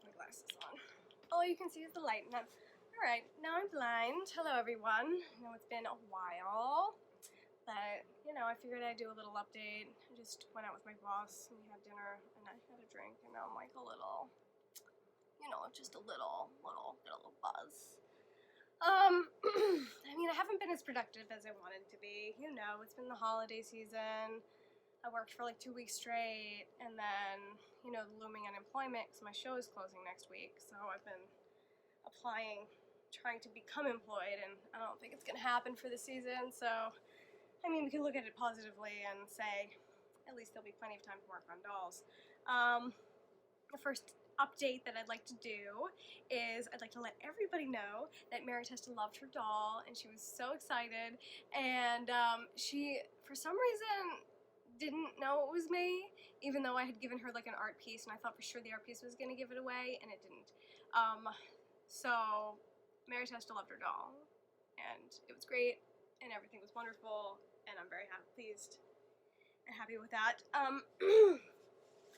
my glasses on. All you can see is the light. And alright, now I'm blind. Hello everyone. I know it's been a while, but you know, I figured I'd do a little update. I just went out with my boss and we had dinner and I had a drink and now I'm like a little, you know, just a little buzz. I mean, I haven't been as productive as I wanted to be. You know, it's been the holiday season. I worked for like 2 weeks straight, and then, you know, the looming unemployment because my show is closing next week, so I've been applying, trying to become employed, and I don't think it's going to happen for the season, so, I mean, we can look at it positively and say, at least there'll be plenty of time to work on dolls. The first update that I'd like to do is I'd like to let everybody know that Mary Testa loved her doll, and she was so excited, and she, for some reason, didn't know it was me, even though I had given her like an art piece and I thought for sure the art piece was going to give it away, and it didn't. So Mary Testa loved her doll, and it was great, and everything was wonderful, and I'm very pleased and happy with that.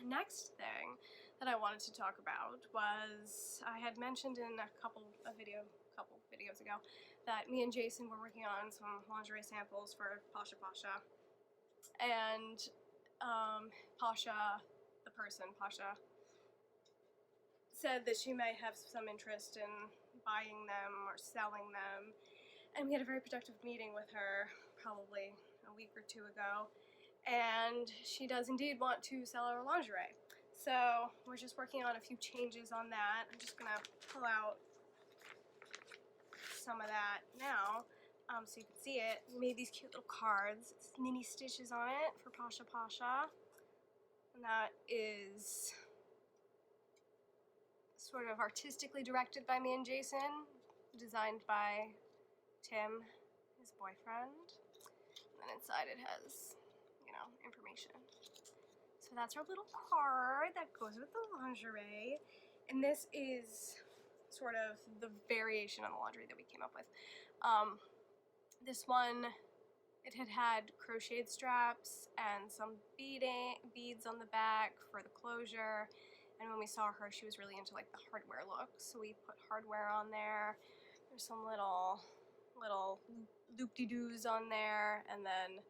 Next thing that I wanted to talk about was I had mentioned in a couple videos ago that me and Jason were working on some lingerie samples for PashaPasha. And Pasha, the person, Pasha, said that she might have some interest in buying them or selling them. And we had a very productive meeting with her probably a week or two ago. And she does indeed want to sell our lingerie. So we're just working on a few changes on that. I'm just going to pull out some of that now. So you can see it. We made these cute little cards. It's mini stitches on it for PashaPasha. And that is sort of artistically directed by me and Jason, designed by Tim, his boyfriend. And then inside it has, you know, information. So that's our little card that goes with the lingerie. And this is sort of the variation on the lingerie that we came up with. This one, it had crocheted straps and some beads on the back for the closure. And when we saw her, she was really into like the hardware look, so we put hardware on there. There's some little loop-de-doos on there, and then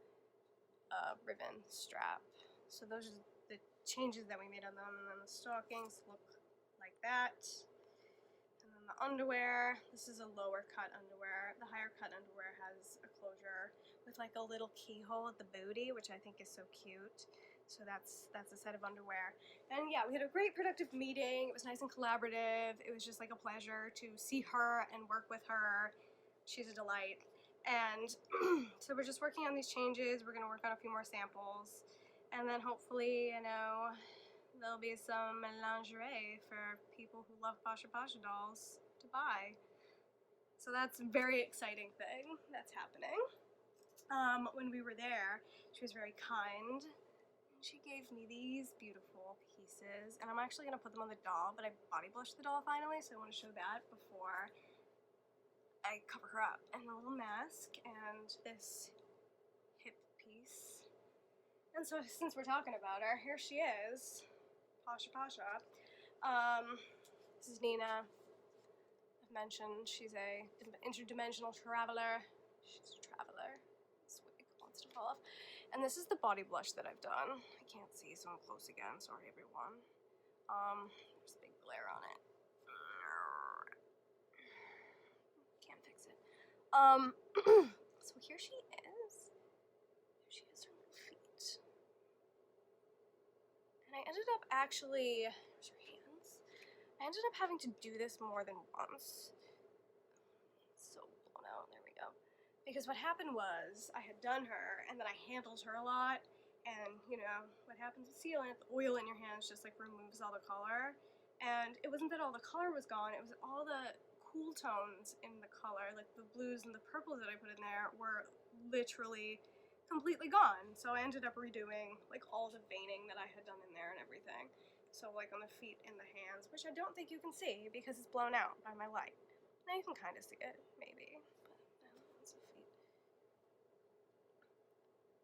a ribbon strap. So those are the changes that we made on them. And then the stockings look like that. And then the underwear, this is a lower cut underwear. The higher cut underwear has a closure with like a little keyhole at the booty, which I think is so cute. So that's a set of underwear. And yeah, we had a great productive meeting. It was nice and collaborative. It was just like a pleasure to see her and work with her. She's a delight. And so we're just working on these changes. We're gonna work on a few more samples. And then hopefully, you know, there'll be some lingerie for people who love PashaPasha dolls to buy. So that's a very exciting thing that's happening. When we were there, she was very kind. She gave me these beautiful pieces, and I'm actually going to put them on the doll, but I body blushed the doll finally, so I want to show that before I cover her up. And a little mask, and this hip piece. And so since we're talking about her, here she is. PashaPasha. This is Nina. I've mentioned she's a interdimensional traveler. She's a traveler. This wig wants to fall off. And this is the body blush that I've done. I can't see, so I'm close again. Sorry, everyone. There's a big glare on it. Can't fix it. So here she is. Here she is, her little feet. And I ended up actually, where's her hands? I ended up having to do this more than once. It's so blown out, there we go. Because what happened was, I had done her, and then I handled her a lot, and, you know, what happens with sealant, the oil in your hands just, like, removes all the color. And it wasn't that all the color was gone, it was all the cool tones in the color, like the blues and the purples that I put in there were literally completely gone. So I ended up redoing like all the veining that I had done in there and everything. So like on the feet and the hands, which I don't think you can see because it's blown out by my light. Now you can kind of see it, maybe, but no, that's the feet.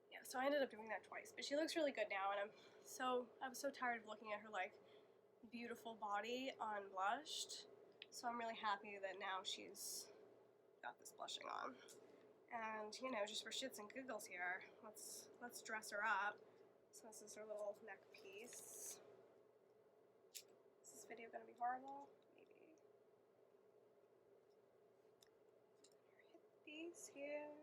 Yeah, so I ended up doing that twice, but she looks really good now, and I was so tired of looking at her like beautiful body unblushed. So I'm really happy that now she's got this blushing on. And, you know, just for shits and giggles here, let's dress her up. So this is her little neck piece. Is this video gonna be horrible? Maybe. Hit these here.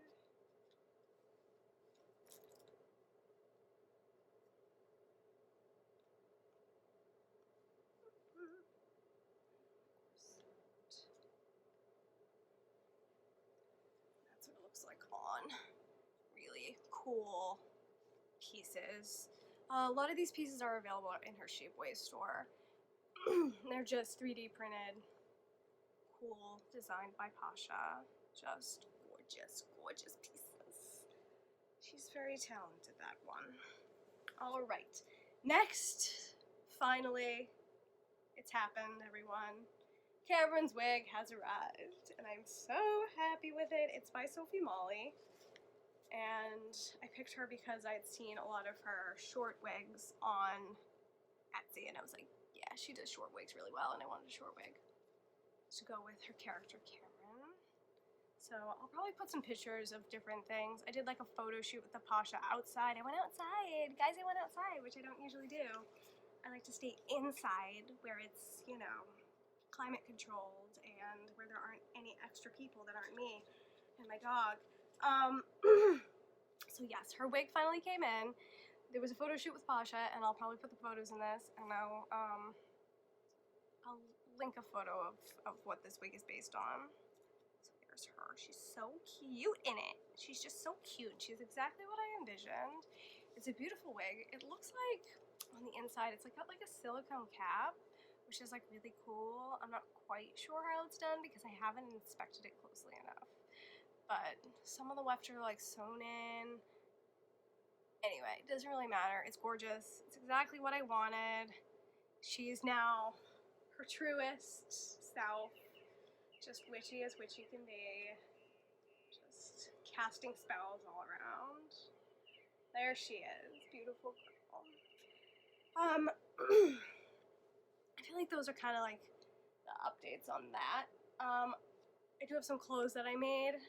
That's what it looks like on. Really cool pieces. A lot of these pieces are available in her Shapeways store. They're just 3D printed, cool, designed by Pasha. Just gorgeous, gorgeous pieces. She's very talented, that one. All right, next, finally, it's happened, everyone. Cameron's wig has arrived, and I'm so happy with it. It's by Sophie Molly, and I picked her because I'd seen a lot of her short wigs on Etsy, and I was like, yeah, she does short wigs really well, and I wanted a short wig to go with her character, Cameron. So I'll probably put some pictures of different things. I did like a photo shoot with the Pasha outside. I went outside. Guys, I went outside, which I don't usually do. I like to stay inside where it's, you know, climate controlled and where there aren't any extra people that aren't me and my dog. So yes, her wig finally came in. There was a photo shoot with Pasha, and I'll probably put the photos in this, and I'll link a photo of what this wig is based on. So there's her. She's so cute in it. She's just so cute. She's exactly what I envisioned. It's a beautiful wig. It looks like on the inside, it's like got like a silicone cap, which is like really cool. I'm not quite sure how it's done because I haven't inspected it closely enough. But some of the wefts are like sewn in. Anyway, it doesn't really matter. It's gorgeous. It's exactly what I wanted. She's now her truest self. Just witchy as witchy can be. Just casting spells all around. There she is. Beautiful girl. I feel like those are kind of like the updates on that. I do have some clothes that I made,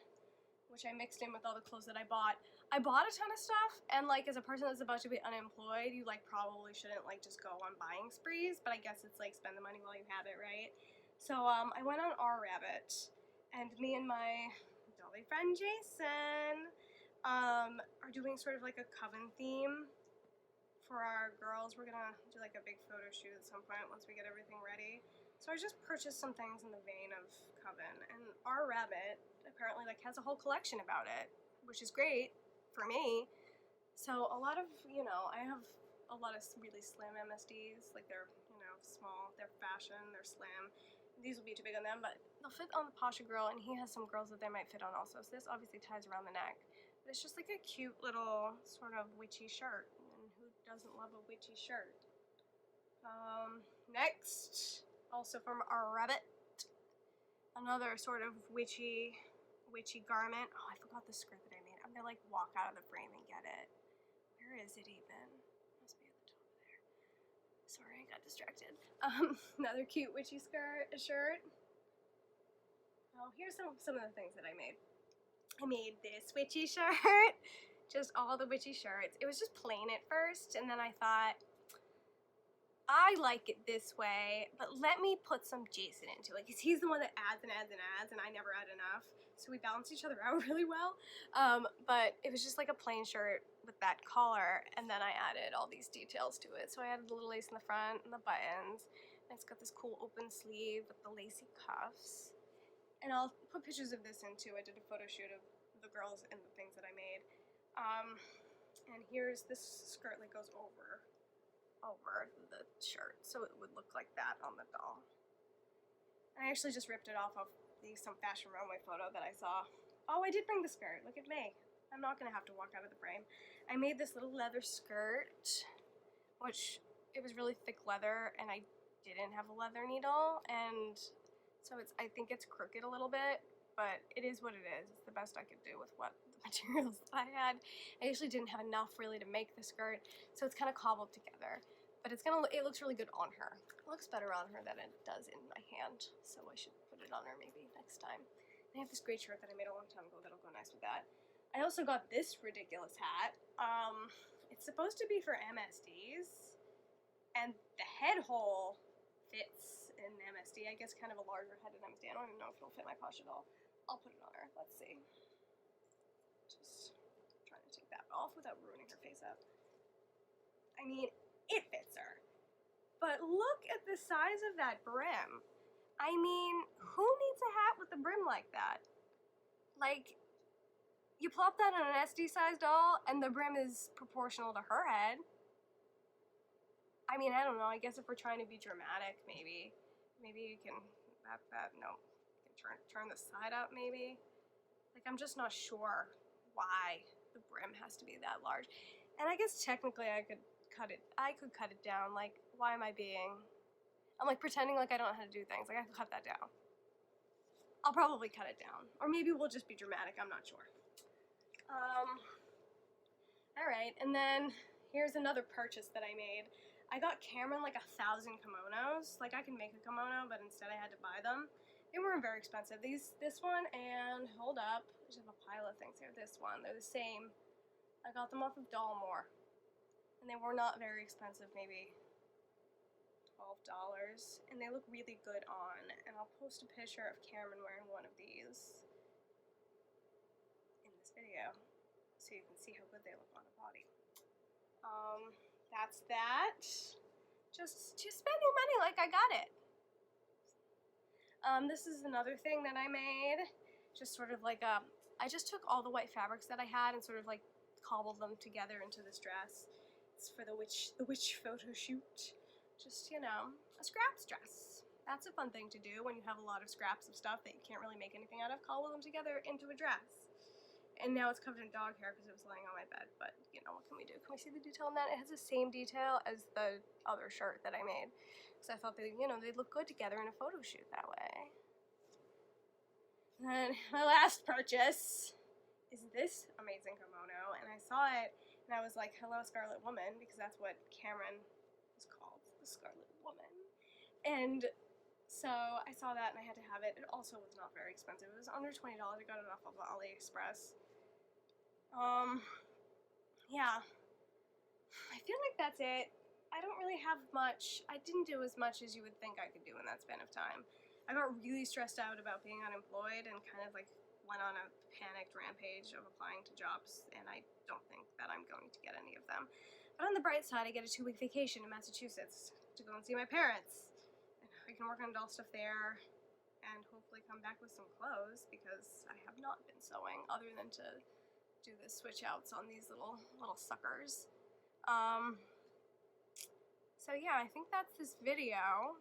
which I mixed in with all the clothes that I bought. I bought a ton of stuff, and like as a person that's about to be unemployed, you like probably shouldn't like just go on buying sprees, but I guess it's like spend the money while you have it, right? So I went on Our Rabbit, and me and my dolly friend Jason are doing sort of like a coven theme for our girls. We're gonna do like a big photo shoot at some point once we get everything ready. So I just purchased some things in the vein of coven, and Our Rabbit apparently like has a whole collection about it, which is great for me. So a lot of, you know, I have a lot of really slim MSDs, like they're, you know, small, they're fashion, they're slim. These will be too big on them, but they'll fit on the Pasha girl, and he has some girls that they might fit on also. So this obviously ties around the neck, but it's just like a cute little sort of witchy shirt, and who doesn't love a witchy shirt? Next, also from Our Rabbit, another sort of witchy garment. Oh, I forgot the skirt that I made. I'm gonna like walk out of the frame and get it. Where is it even? Must be at the top there. Sorry, I got distracted. Another cute witchy shirt. Oh, here's some of the things that I made. I made this witchy shirt. Just all the witchy shirts. It was just plain at first, and then I thought, I like it this way, but let me put some Jason into it, because he's the one that adds and adds and adds, and I never add enough. So we balance each other out really well. But it was just like a plain shirt with that collar, and then I added all these details to it. So I added the little lace in the front and the buttons, and it's got this cool open sleeve with the lacy cuffs. And I'll put pictures of this in too. I did a photo shoot of the girls and the things that I made. And here's this skirt that goes over the shirt, so it would look like that on the doll. I actually just ripped it off of some fashion runway photo that I saw. Oh, I did bring the skirt. Look at me. I'm not gonna have to walk out of the frame. I made this little leather skirt, which it was really thick leather, and I didn't have a leather needle, and so I think it's crooked a little bit, but it is what it is. It's the best I could do with what the materials I had. I actually didn't have enough really to make the skirt, so it's kind of cobbled together. But but it looks really good on her. It looks better on her than it does in my hand, so I should put it on her maybe next time. I have this great shirt that I made a long time ago that'll go nice with that. I also got this ridiculous hat. It's supposed to be for MSDs, and the head hole fits in MSD. I guess kind of a larger head in MSD. I don't even know if it'll fit my Pasha doll. I'll put it on her. Let's see. Just trying to take that off without ruining her face up. I mean, it fits her. But look at the size of that brim. I mean, who needs a hat with a brim like that? Like, you plop that on an SD-sized doll, and the brim is proportional to her head. I mean, I don't know. I guess if we're trying to be dramatic, maybe you can no, you can turn the side up, maybe. Like, I'm just not sure why the brim has to be that large. And I guess technically I could cut it down. Like, why am I being... I'm like pretending like I don't know how to do things. Like, I can cut that down. I'll probably cut it down. Or maybe we'll just be dramatic. I'm not sure. Alright, and then here's another purchase that I made. I got Cameron like 1,000 kimonos. Like, I can make a kimono, but instead I had to buy them. They weren't very expensive. This one and, hold up, I just have a pile of things here. This one, they're the same. I got them off of Dollmore. And they were not very expensive, maybe $12. And they look really good on. And I'll post a picture of Cameron wearing one of these in this video, so you can see how good they look on a body. That's that. Just spending money like I got it. This is another thing that I made. Just sort of like I just took all the white fabrics that I had and sort of like cobbled them together into this dress. It's for the witch photo shoot. Just, you know, a scraps dress. That's a fun thing to do when you have a lot of scraps of stuff that you can't really make anything out of. Cobble them together into a dress. And now it's covered in dog hair because it was laying on my bed, but, you know, what can we do? Can we see the detail on that? It has the same detail as the other shirt that I made. Because I thought they'd look good together in a photo shoot that way. And then my last purchase is this amazing kimono, and I saw it, and I was like, hello, Scarlet Woman, because that's what Cameron is called, the Scarlet Woman. And so I saw that, and I had to have it. It also was not very expensive. It was under $20. I got it off of AliExpress. Yeah. I feel like that's it. I don't really have much. I didn't do as much as you would think I could do in that span of time. I got really stressed out about being unemployed and kind of like went on a panicked rampage of applying to jobs, and I don't think that I'm going to get any of them. But on the bright side, I get a 2-week vacation in Massachusetts to go and see my parents. I can work on doll stuff there and hopefully come back with some clothes, because I have not been sewing other than to do the switch outs on these little suckers. So yeah, I think that's this video.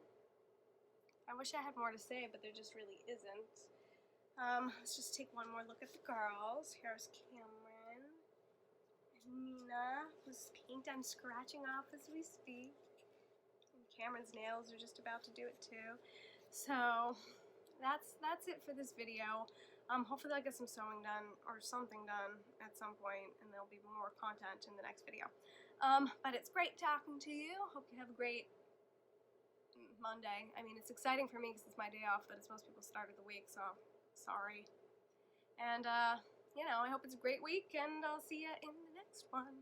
I wish I had more to say, but there just really isn't. Let's just take one more look at the girls. Here's Cameron and Nina, whose paint I'm scratching off as we speak. And Cameron's nails are just about to do it too. So that's it for this video. Hopefully I'll get some sewing done or something done at some point, and there'll be more content in the next video. But it's great talking to you. Hope you have a great Monday. I mean, it's exciting for me because it's my day off, but it's most people's start of the week, so sorry. And, you know, I hope it's a great week, and I'll see you in the next one.